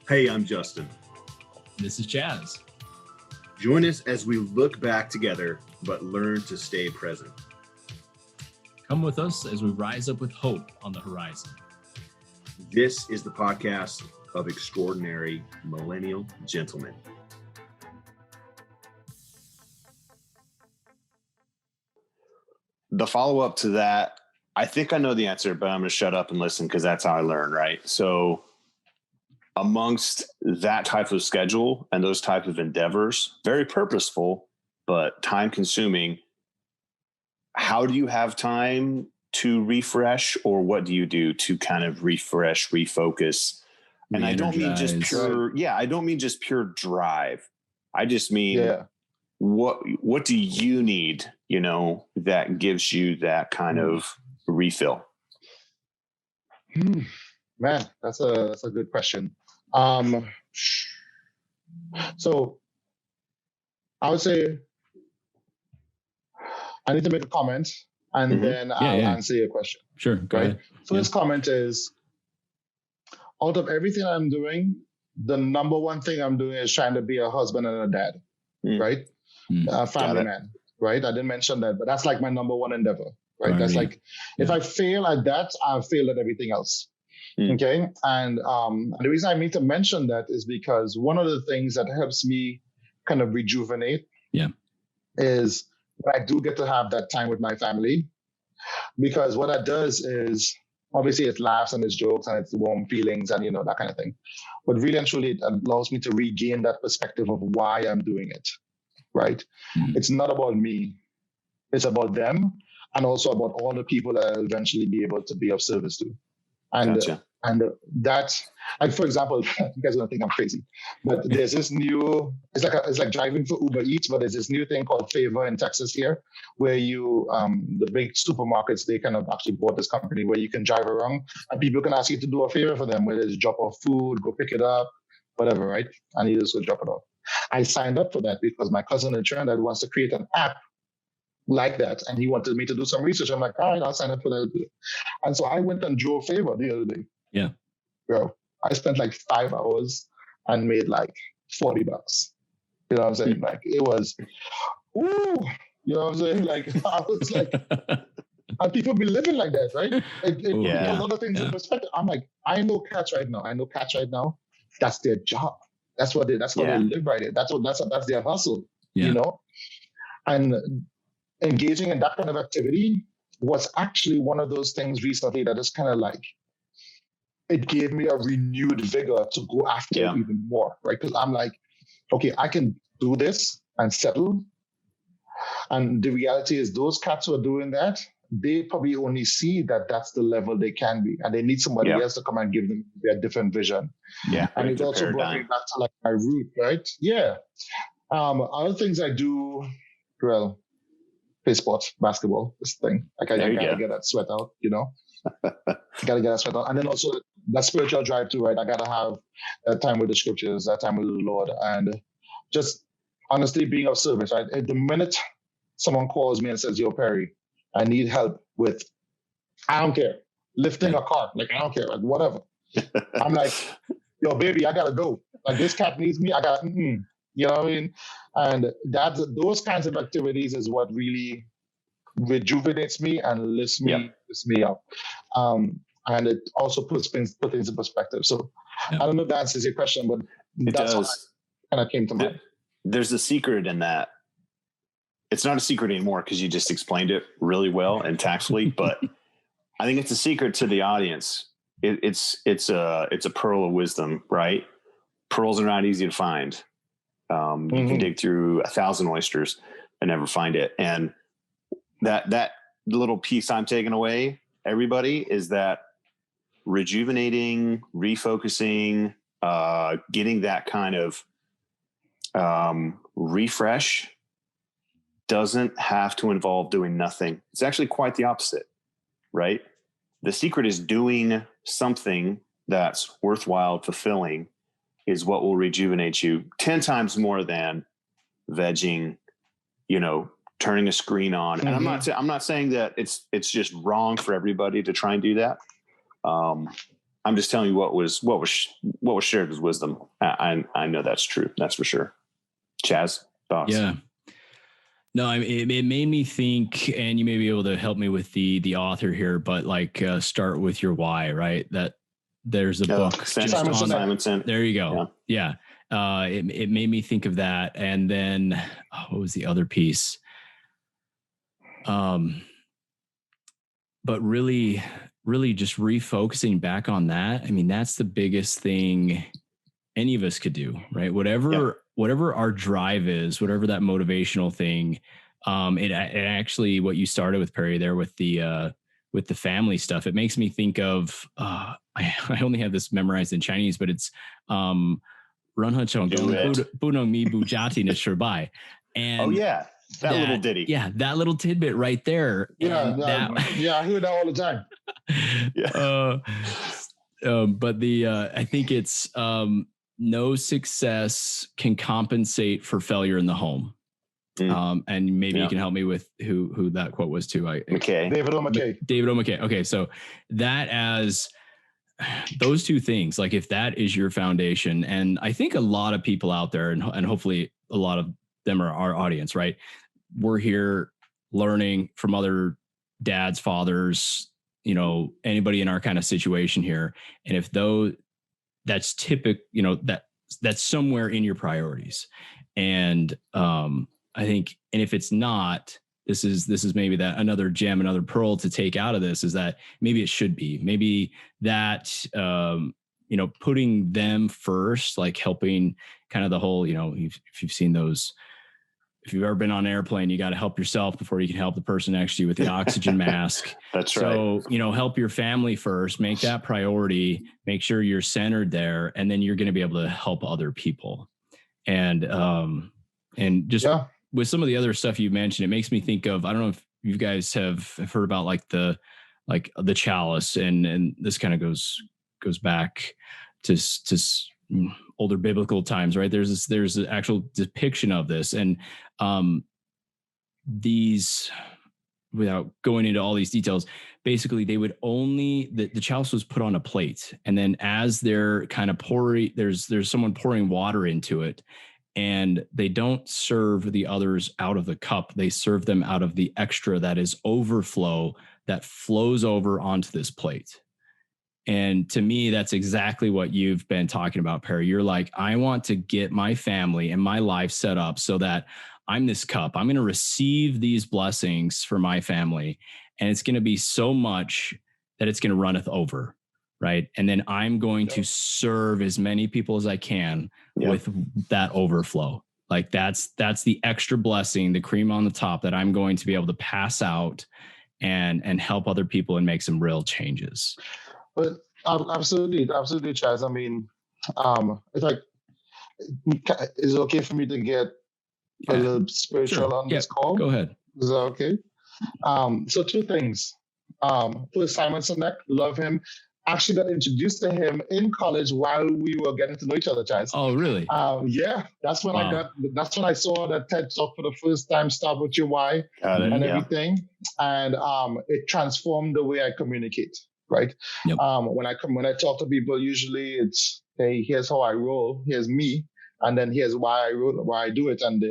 Hey, I'm Justin. This is Chaz. Join us as we look back together, but learn to stay present. Come with us as we rise up with hope on the horizon. This is the podcast of extraordinary millennial gentlemen. The follow-up to that, I think I know the answer, but I'm going to shut up and listen because that's how I learn, right? So amongst that type of schedule and those type of endeavors, very purposeful, but time consuming, how do you have time to refresh, or what do you do to kind of refresh, refocus? And I don't mean just pure drive. I just mean what do you need, that gives you that kind of refill? Man, that's a good question. So I would say I need to make a comment and then I'll answer your question. Sure. Go ahead. First comment is, out of everything I'm doing, the number one thing I'm doing is trying to be a husband and a dad, right? A family man, right? I didn't mention that, but that's like my number one endeavor, right? That's like, if I fail at that, I've failed at everything else. Okay. And the reason I need to mention that is because one of the things that helps me kind of rejuvenate is when I do get to have that time with my family, because what that does is, obviously it's laughs and it's jokes and it's warm feelings and, that kind of thing. But really and truly, it allows me to regain that perspective of why I'm doing it, right? It's not about me. It's about them, and also about all the people that I'll eventually be able to be of service to. And Gotcha. And that's, like, for example, you guys don't think I'm crazy, but there's this new, it's like driving for Uber Eats, but there's this new thing called Favor in Texas here, where the big supermarkets, they kind of actually bought this company where you can drive around and people can ask you to do a favor for them, whether it's drop off food, go pick it up, whatever, right? And you just go drop it off. I signed up for that because my cousin in Trinidad wants to create an app like that, and he wanted me to do some research. I'm like, all right, I'll sign up for that. And so I went and drove Favor the other day. Yeah. Bro, I spent like 5 hours and made like $40. You know what I'm saying? Like, it was, ooh, you know what I'm saying? Like, I was like, and people be living like that, right? It puts a lot of things in perspective. I'm like, I know cats right now. That's their job. That's what they live right there. That's their hustle, And engaging in that kind of activity was actually one of those things recently that is kind of like, it gave me a renewed vigor to go after it even more, right? Because I'm like, okay, I can do this and settle. And the reality is those cats who are doing that, they probably only see that that's the level they can be. And they need somebody else to come and give them their different vision. Yeah. And it also brought me back to like my root, right? Yeah. Other things I do, well, play sports, basketball, this thing. Like I gotta get that sweat out, Gotta get that sweat out. And then also that spiritual drive too, right? I gotta have that time with the scriptures, that time with the Lord, and just honestly being of service, right? At the minute someone calls me and says, "Yo, Perry, I need help with," I don't care, lifting a cart, like I don't care, like whatever. I'm like, "Yo, baby, I gotta go. Like this cat needs me. I got, you know what I mean?" And those kinds of activities is what really rejuvenates me and lifts me up. And it also puts things in perspective. So I don't know if that answers your question, but that's what kind of came to mind. There's a secret in that. It's not a secret anymore because you just explained it really well and tactfully, but I think it's a secret to the audience. It's a pearl of wisdom, right? Pearls are not easy to find. You can dig through 1,000 oysters and never find it. And that little piece I'm taking away, everybody, is that rejuvenating, refocusing, getting that kind of refresh doesn't have to involve doing nothing. It's actually quite the opposite, right? The secret is doing something that's worthwhile, fulfilling, is what will rejuvenate you 10 times more than vegging, turning a screen on. And I'm not saying that it's just wrong for everybody to try and do that. I'm just telling you what was shared as wisdom. I know that's true. That's for sure. Chaz, thoughts? Yeah. No, it made me think, and you may be able to help me with the author here, but like start with your why, right? That there's a book. Simonson. There you go. Yeah. It made me think of that. And then what was the other piece? But really just refocusing back on that. I mean, that's the biggest thing any of us could do, right? Whatever our drive is, whatever that motivational thing, it actually, what you started with, Perry, there with the family stuff, it makes me think of, I only have this memorized in Chinese, but it's, Ren He Chong Bunong Mi Bu Jati Na Shirbai. And that little ditty. Yeah, that little tidbit right there. Yeah, I hear that all the time. But I think it's no success can compensate for failure in the home. And maybe you can help me with who that quote was too. David O. McKay. Okay, so that as those two things, like if that is your foundation, and I think a lot of people out there, and hopefully a lot of them are our audience, right? We're here learning from other dads, fathers, anybody in our kind of situation here. And if that's typical, that's somewhere in your priorities. And I think, and if it's not, this is maybe that another gem, another pearl to take out of this, is that maybe it should be, maybe that, putting them first, like helping kind of the whole, if you've seen those, if you've ever been on an airplane, you got to help yourself before you can help the person next to you with the oxygen mask. That's right. So, help your family first, make that priority, make sure you're centered there, and then you're going to be able to help other people. And just with some of the other stuff you mentioned, it makes me think of, I don't know if you guys have heard about like the chalice, and this kind of goes back to older biblical times, right? There's an actual depiction of this, and these, without going into all these details, basically they would only, the chalice was put on a plate, and then as they're kind of pouring, there's someone pouring water into it, and they don't serve the others out of the cup, they serve them out of the extra that is overflow that flows over onto this plate. And to me, that's exactly what you've been talking about, Perry. You're like, I want to get my family and my life set up so that I'm this cup. I'm going to receive these blessings for my family. And it's going to be so much that it's going to runneth over, right? And then I'm going to serve as many people as I can with that overflow. Like that's the extra blessing, the cream on the top that I'm going to be able to pass out and help other people and make some real changes. But absolutely, Chaz. I mean, it's like, is it okay for me to get a little spiritual on this call? Go ahead. Is that okay? So two things. First, Simon Sinek, love him. Actually got introduced to him in college while we were getting to know each other, Chaz. Oh, really? Yeah, that's when that's when I saw that TED Talk for the first time, Start With Your Why, and everything. And it transformed the way I communicate. Right. Yep. When I talk to people, usually it's, hey, here's how I roll, here's me, and then here's why I do it, and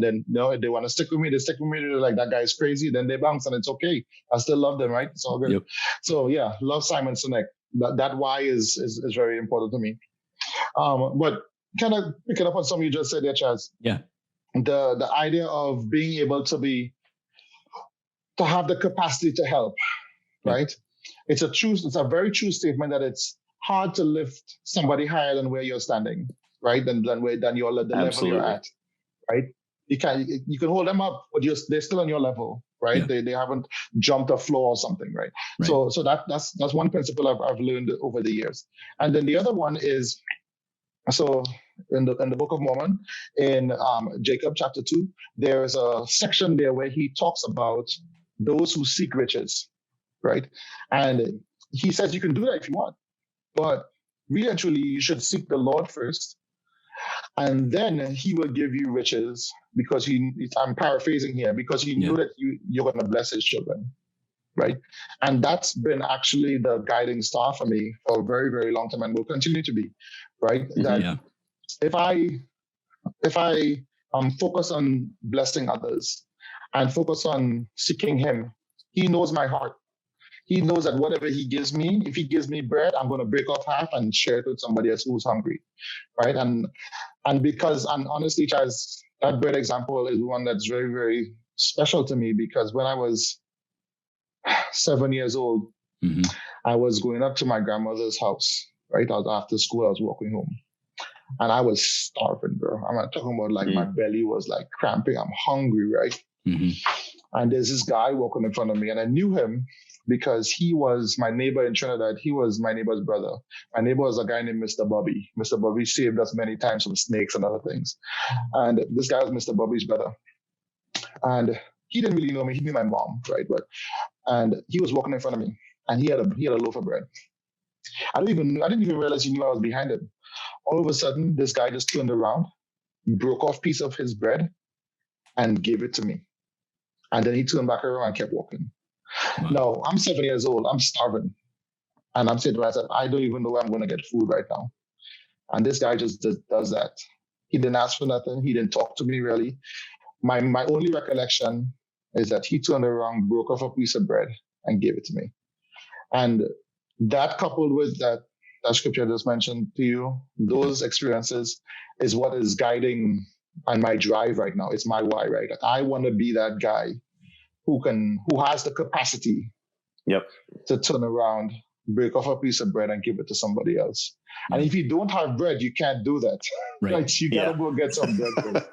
then if they want to stick with me, they stick with me. They're like, that guy's crazy, then they bounce, and it's okay. I still love them, right? It's all good. Yep. So yeah, love Simon Sinek. That why is very important to me. But kind of picking up on something you just said there, Chaz. Yeah. The idea of being able to have the capacity to help, right? It's a very true statement that it's hard to lift somebody higher than where you're standing, right? Than the level you're at, right? You can hold them up, but they're still on your level, right? Yeah. They haven't jumped a floor or something, right? So that's one principle I've learned over the years. And then the other one is, so in the Book of Mormon, in Jacob chapter 2, there is a section there where he talks about those who seek riches. Right. And he says you can do that if you want, but really and truly, you should seek the Lord first, and then he will give you riches, because I'm paraphrasing here, because he knew that you're going to bless his children. right? And that's been actually the guiding star for me for a very, very long time and will continue to be, right? That if I focus on blessing others and focus on seeking him, he knows my heart. He knows that whatever he gives me, if he gives me bread, I'm going to break off half and share it with somebody else who's hungry, right? And honestly, Chaz, that bread example is one that's very, very special to me because when I was 7 years old, I was going up to my grandmother's house, right? I was after school, I was walking home. And I was starving, bro. I'm not talking about like my belly was like cramping. I'm hungry, right? And there's this guy walking in front of me, and I knew him because he was my neighbor in Trinidad. He was my neighbor's brother. My neighbor was a guy named Mr. Bobby. Mr. Bobby saved us many times from snakes and other things. And this guy was Mr. Bobby's brother. And he didn't really know me. He knew my mom, right? And he was walking in front of me, and he had a loaf of bread. I didn't even realize he knew I was behind him. All of a sudden, this guy just turned around, broke off a piece of his bread, and gave it to me. And then he turned back around and kept walking. Wow. Now, I'm 7 years old. I'm starving. And I'm saying to myself, I don't even know where I'm going to get food right now. And this guy just does that. He didn't ask for nothing. He didn't talk to me really. My only recollection is that he turned around, broke off a piece of bread, and gave it to me. And that coupled with that scripture I just mentioned to you, those experiences is what is guiding and my drive right now. It's my why, right? I want to be that guy who has the capacity to turn around, break off a piece of bread and give it to somebody else. And if you don't have bread, you can't do that. Right? You gotta go get some bread.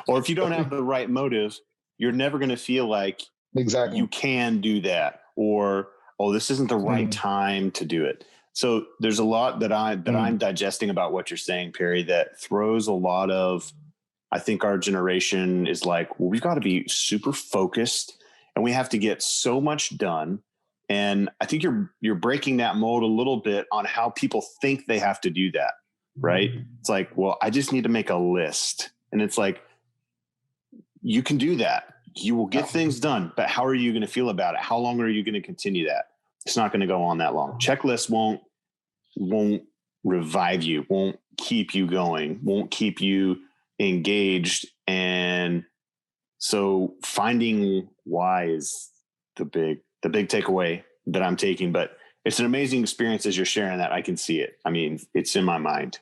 Or if you don't have the right motive, you're never going to feel like you can do that, or this isn't the right time to do it. So there's a lot that I'm digesting about what you're saying, Perry, that throws a lot of, I think our generation is like, well, we've got to be super focused and we have to get so much done. And I think you're breaking that mold a little bit on how people think they have to do that, right? It's like, well, I just need to make a list. And it's like, you can do that. You will get things done, but how are you going to feel about it? How long are you going to continue that? It's not going to go on that long. Checklists won't revive you, won't keep you going, won't keep you engaged. And so finding why is the big takeaway that I'm taking, but it's an amazing experience as you're sharing that. I can see it. I mean, it's in my mind,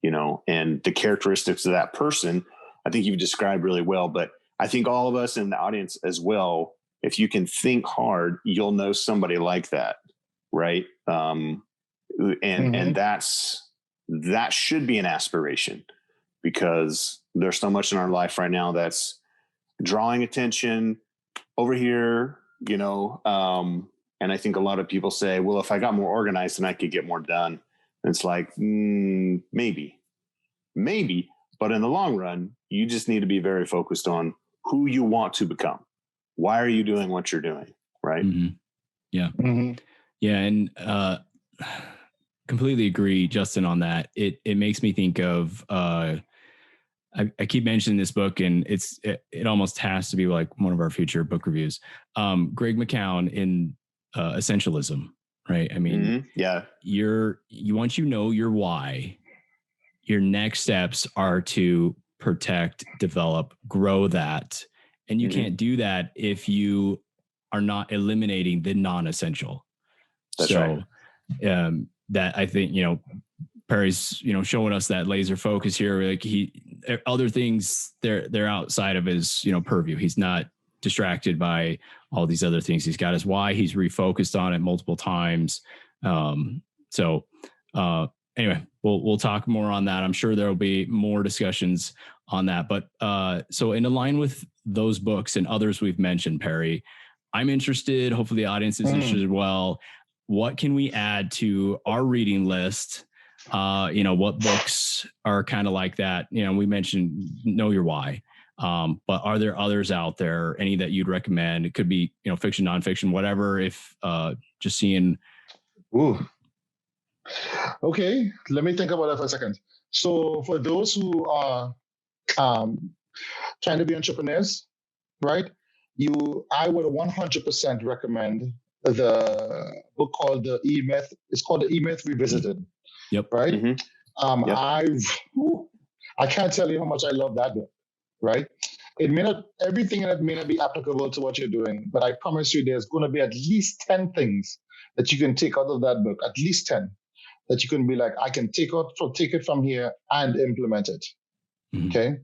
and the characteristics of that person, I think you've described really well, but I think all of us in the audience as well, if you can think hard, you'll know somebody like that. Right. And that should be an aspiration, because there's so much in our life right now that's drawing attention over here, and I think a lot of people say, well, if I got more organized, then I could get more done. And it's like, maybe, but in the long run, you just need to be very focused on who you want to become. Why are you doing what you're doing? Right. Yeah. Yeah. And, completely agree, Justin, on that. It makes me think of, I keep mentioning this book, and it almost has to be like one of our future book reviews. Greg McKeown in Essentialism, right? I mean, once you know your why, your next steps are to protect, develop, grow that. And you can't do that if you are not eliminating the non-essential. That's right. That I think, Perry's, showing us that laser focus here. Like other things, they're outside of his, purview. He's not distracted by all these other things. He's got his why. He's refocused on it multiple times. Anyway, we'll talk more on that. I'm sure there'll be more discussions on that. But so in line with those books and others we've mentioned, Perry, I'm interested. Hopefully the audience is interested as well. What can we add to our reading list? What books are kind of like that? We mentioned Know Your Why. But are there others out there, any that you'd recommend? It could be, fiction, nonfiction, whatever, if just seeing. Ooh. Okay, let me think about that for a second. So for those who are trying to be entrepreneurs, right? I would 100% recommend the book called the E-Myth. It's called the E-Myth Revisited. Yep. Right. Yep. I can't tell you how much I love that book. Right. It may not, everything in it may not be applicable to what you're doing, but I promise you there's going to be at least 10 things that you can take out of that book, at least 10, that you can be like, I can take it from here and implement it. Mm-hmm. Okay.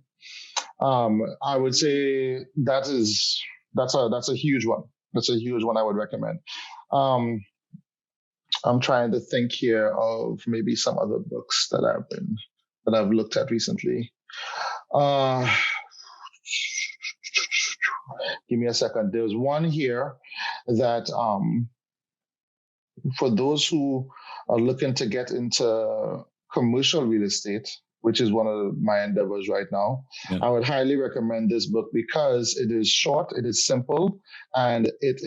I would say that's a huge one. That's a huge one I would recommend. I'm trying to think here of maybe some other books that I've looked at recently. Give me a second. There's one here that for those who are looking to get into commercial real estate, which is one of my endeavors right now, I would highly recommend this book because it is short, it is simple, and it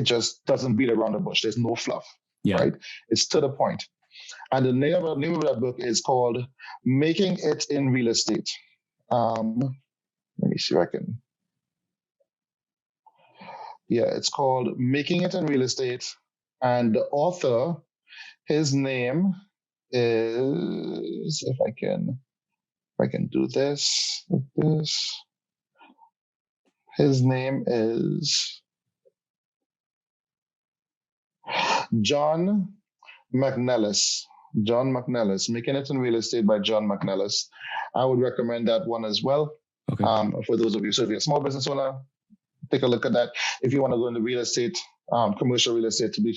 just doesn't beat around the bush. There's no fluff, right? It's to the point. And the name of that book is called Making It in Real Estate. Let me see if I can. Yeah, it's called Making It in Real Estate. And the author, his name is, if I can do this with this. His name is John McNellis. John McNellis, Making It in Real Estate by John McNellis. I would recommend that one as well. Okay. For those of you, so if you're a small business owner, take a look at that. If you want to go into real estate, commercial real estate to be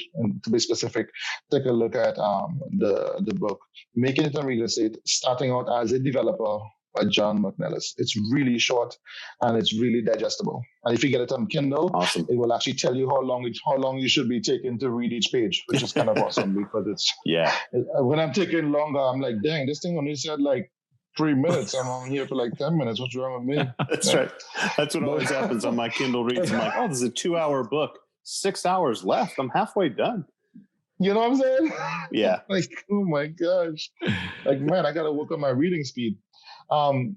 specific, take a look at the book Making It in Real Estate, Starting Out as a Developer by John McNellis. It's really short and it's really digestible. And if you get it on Kindle, awesome. It will actually tell you how long you should be taking to read each page, which is kind of awesome because it's when I'm taking longer, I'm like, dang, this thing only said like 3 minutes. I'm on here for like 10 minutes. What's wrong with me? That's right. That's what always happens on my Kindle reads. I'm like, oh, this is a 2-hour book. 6 hours left. I'm halfway done. You know what I'm saying? Yeah. Like, oh my gosh. Like, man, I got to work on my reading speed. And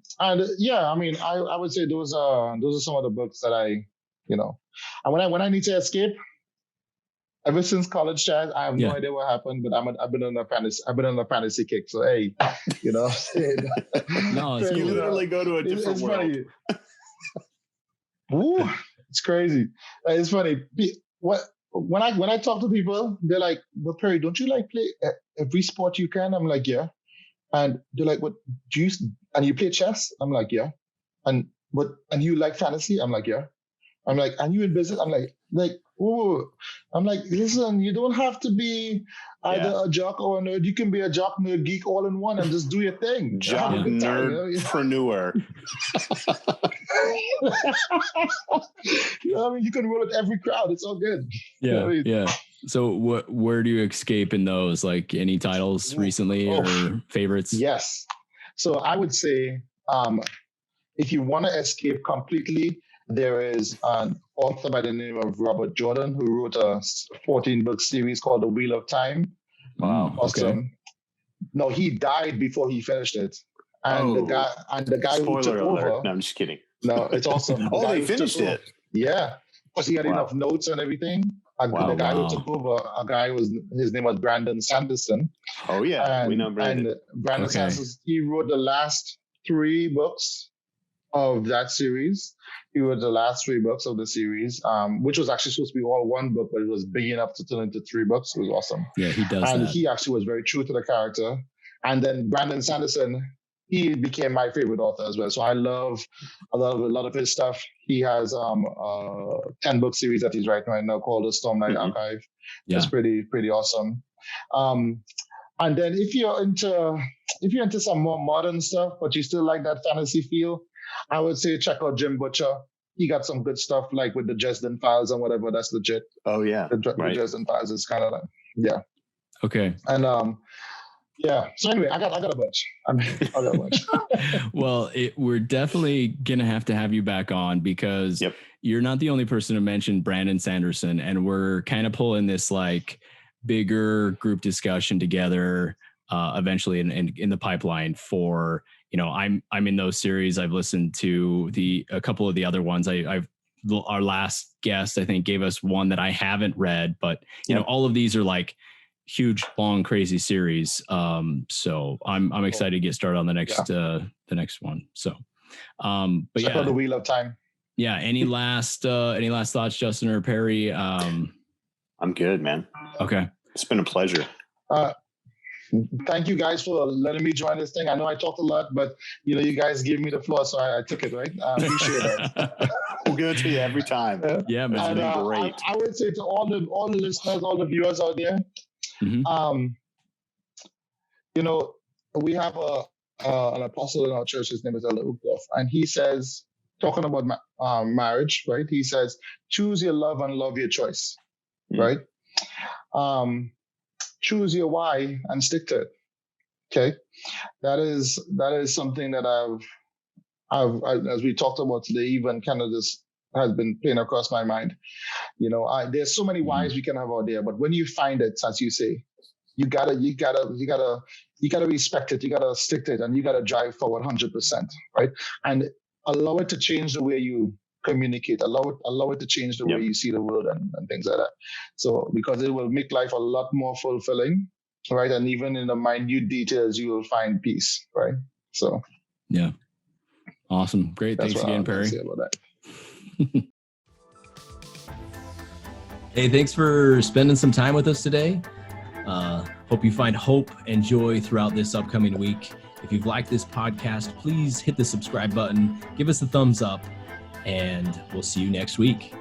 yeah, I mean, I would say those are some of the books that and when I need to escape, ever since college, Chad, I have no idea what happened, but I've been on a fantasy kick. So hey, no, you literally go to a different world. Ooh, it's crazy. It's funny. When I talk to people, they're like, "Well, Perry, don't you like play every sport you can?" I'm like, "Yeah." And they're like, "What do you and you play chess?" I'm like, "Yeah." And you like fantasy? I'm like, "Yeah." I'm like, "And you in business?" I'm like, ooh. I'm like, listen, you don't have to be either a jock or a nerd. You can be a jock, nerd, geek all in one and just do your thing. Jock, nerdpreneur. I mean, you can roll with every crowd. It's all good. Yeah, yeah. So where do you escape in those? Like any titles recently or favorites? Yes. So I would say if you want to escape completely, there is an author by the name of Robert Jordan who wrote a 14-book series called The Wheel of Time. Wow. Awesome. Okay. No, he died before he finished it. And the guy who took over. No, I'm just kidding. No, it's awesome. They finished it. Yeah. Because he had enough notes and everything. The guy who took over, his name was Brandon Sanderson. Oh yeah, we know Brandon. And Brandon Sanderson, he wrote the last 3 books of that series. He wrote the last 3 books of the series, which was actually supposed to be all one book, but it was big enough to turn into 3 books. It was awesome. Yeah, he does. And he actually was very true to the character. And then Brandon Sanderson, he became my favorite author as well. So I love a lot of his stuff. He has a 10-book series that he's writing right now called The Stormlight Archive. Yeah. It's pretty awesome. And then if you're into some more modern stuff, but you still like that fantasy feel, I would say check out Jim Butcher. He got some good stuff like with the Dresden Files and whatever. That's legit. Oh yeah, the Dresden Files is kind of like Okay. And yeah. So anyway, I got a bunch. I got a bunch. Well, we're definitely gonna have to have you back on because you're not the only person to mention Brandon Sanderson, and we're kind of pulling this like bigger group discussion together eventually in the pipeline for. I'm in those series. I've listened to a couple of the other ones. I've our last guest, I think, gave us one that I haven't read, but you know, all of these are like huge, long, crazy series. So I'm excited to get started on the next one. So, but check out the Wheel of Time. Yeah. Any last thoughts, Justin or Perry? I'm good, man. Okay. It's been a pleasure. Thank you guys for letting me join this thing. I know I talked a lot, but you guys gave me the floor, so I took it, right? I appreciate it. We'll give it to you every time. Yeah, man. And, great. I would say to all the listeners, all the viewers out there, we have an apostle in our church. His name is Elder Ukoff, and he says, talking about marriage, right? He says, choose your love and love your choice, right? Choose your why and stick to it. Okay, that is something that I've as we talked about today, even kind of this has been playing across my mind. There's so many whys we can have out there, but when you find it, as you say, you gotta respect it. You gotta stick to it, and you gotta drive forward 100%, right? And allow it to change the way you communicate. Allow it to change the way you see the world and things like that. So because it will make life a lot more fulfilling, right? And even in the minute details, you will find peace, right? So yeah, awesome, great. Thanks again, Perry. Hey, thanks for spending some time with us today. Hope you find hope and joy throughout this upcoming week. If you've liked this podcast, please hit the subscribe button, give us a thumbs up, and we'll see you next week.